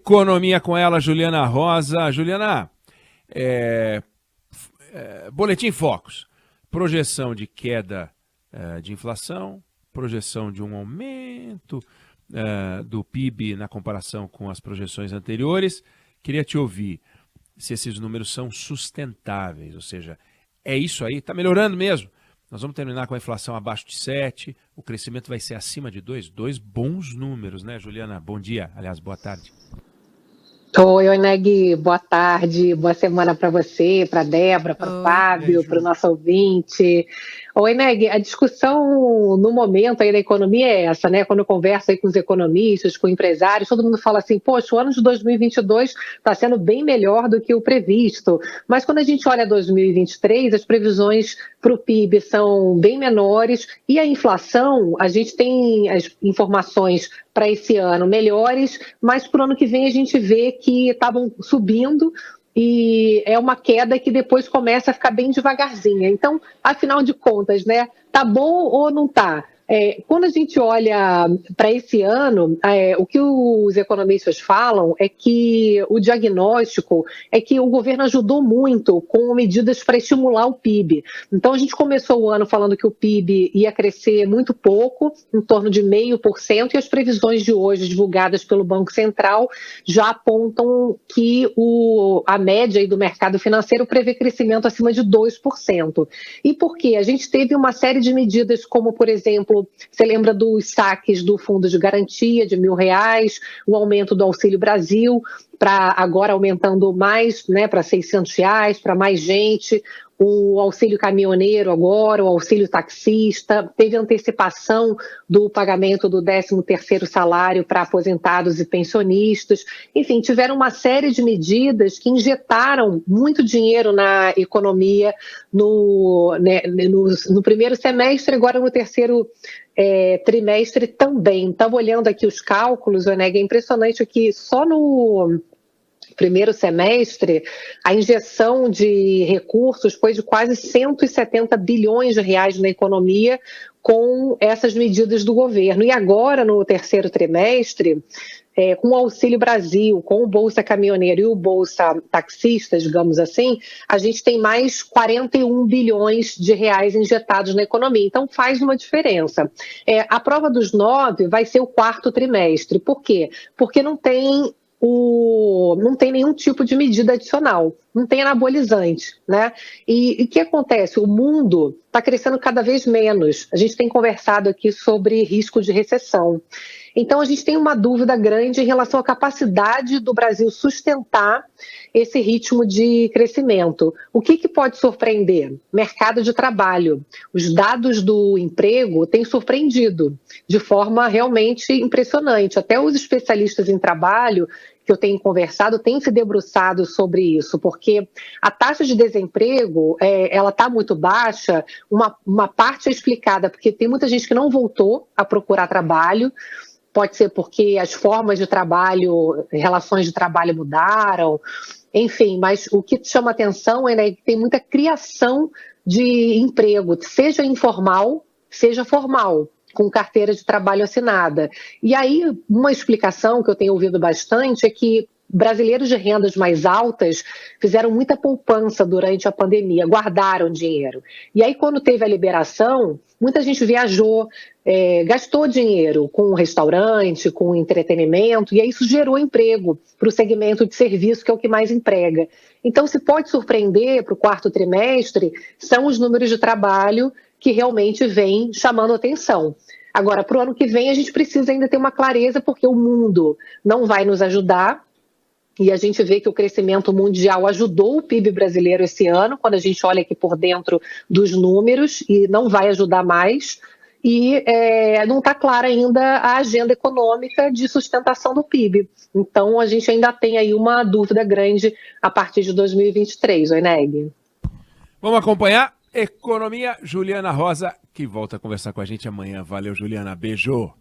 Economia com ela, Juliana Rosa. Juliana, Boletim Focus. Projeção de queda de inflação, projeção de um aumento do PIB na comparação com as projeções anteriores. Queria te ouvir se esses números são sustentáveis, ou seja, é isso aí, está melhorando mesmo. Nós vamos terminar com a inflação abaixo de 7, o crescimento vai ser acima de 2, bons números, né, Juliana? Bom dia, aliás, boa tarde. Oi, Neg, boa tarde, boa semana para você, para a Débora, para o Fábio, para o nosso ouvinte. Oi, Neg, a discussão no momento aí da economia é essa, né? Quando eu converso aí com os economistas, com empresários, todo mundo fala assim, poxa, o ano de 2022 está sendo bem melhor do que o previsto. Mas quando a gente olha 2023, as previsões para o PIB são bem menores e a inflação, a gente tem as informações para esse ano melhores, mas para o ano que vem a gente vê que estavam subindo e é uma queda que depois começa a ficar bem devagarzinha. Então, afinal de contas, né, tá bom ou não tá? Quando a gente olha para esse ano, o que os economistas falam é que o diagnóstico é que o governo ajudou muito com medidas para estimular o PIB. Então, a gente começou o ano falando que o PIB ia crescer muito pouco, em torno de 0,5%, e as previsões de hoje, divulgadas pelo Banco Central, já apontam que a média aí do mercado financeiro prevê crescimento acima de 2%. E por quê? A gente teve uma série de medidas, como, por exemplo, você lembra dos saques do Fundo de Garantia de R$1.000, o aumento do Auxílio Brasil, para agora aumentando mais, né, para R$600, para mais gente, o auxílio caminhoneiro agora, o auxílio taxista, teve antecipação do pagamento do 13º salário para aposentados e pensionistas. Enfim, tiveram uma série de medidas que injetaram muito dinheiro na economia no primeiro semestre, agora no terceiro trimestre também. Estava olhando aqui os cálculos, é impressionante que só no primeiro semestre, a injeção de recursos foi de quase 170 bilhões de reais na economia com essas medidas do governo. E agora, no terceiro trimestre, com o Auxílio Brasil, com o Bolsa Caminhoneiro e o Bolsa Taxista, digamos assim, a gente tem mais 41 bilhões de reais injetados na economia. Então, faz uma diferença. A prova dos 9 vai ser o quarto trimestre. Por quê? Porque não tem nenhum tipo de medida adicional, não tem anabolizante, né? E o que acontece? O mundo está crescendo cada vez menos. A gente tem conversado aqui sobre risco de recessão. Então, a gente tem uma dúvida grande em relação à capacidade do Brasil sustentar esse ritmo de crescimento. O que pode surpreender? Mercado de trabalho. Os dados do emprego têm surpreendido de forma realmente impressionante. Até os especialistas em trabalho que eu tenho conversado têm se debruçado sobre isso, porque a taxa de desemprego ela está muito baixa. Uma parte é explicada porque tem muita gente que não voltou a procurar trabalho. Pode ser porque as formas de trabalho, relações de trabalho mudaram, enfim, mas o que chama atenção é que tem muita criação de emprego, seja informal, seja formal, com carteira de trabalho assinada. E aí, uma explicação que eu tenho ouvido bastante é que brasileiros de rendas mais altas fizeram muita poupança durante a pandemia, guardaram dinheiro. E aí, quando teve a liberação, muita gente viajou, gastou dinheiro com restaurante, com entretenimento, e aí isso gerou emprego para o segmento de serviço, que é o que mais emprega. Então, se pode surpreender para o quarto trimestre, são os números de trabalho que realmente vêm chamando atenção. Agora, para o ano que vem, a gente precisa ainda ter uma clareza, porque o mundo não vai nos ajudar. E a gente vê que o crescimento mundial ajudou o PIB brasileiro esse ano, quando a gente olha aqui por dentro dos números, e não vai ajudar mais. E não está clara ainda a agenda econômica de sustentação do PIB. Então, a gente ainda tem aí uma dúvida grande a partir de 2023, Oineg. Vamos acompanhar Economia, Juliana Rosa, que volta a conversar com a gente amanhã. Valeu, Juliana. Beijo.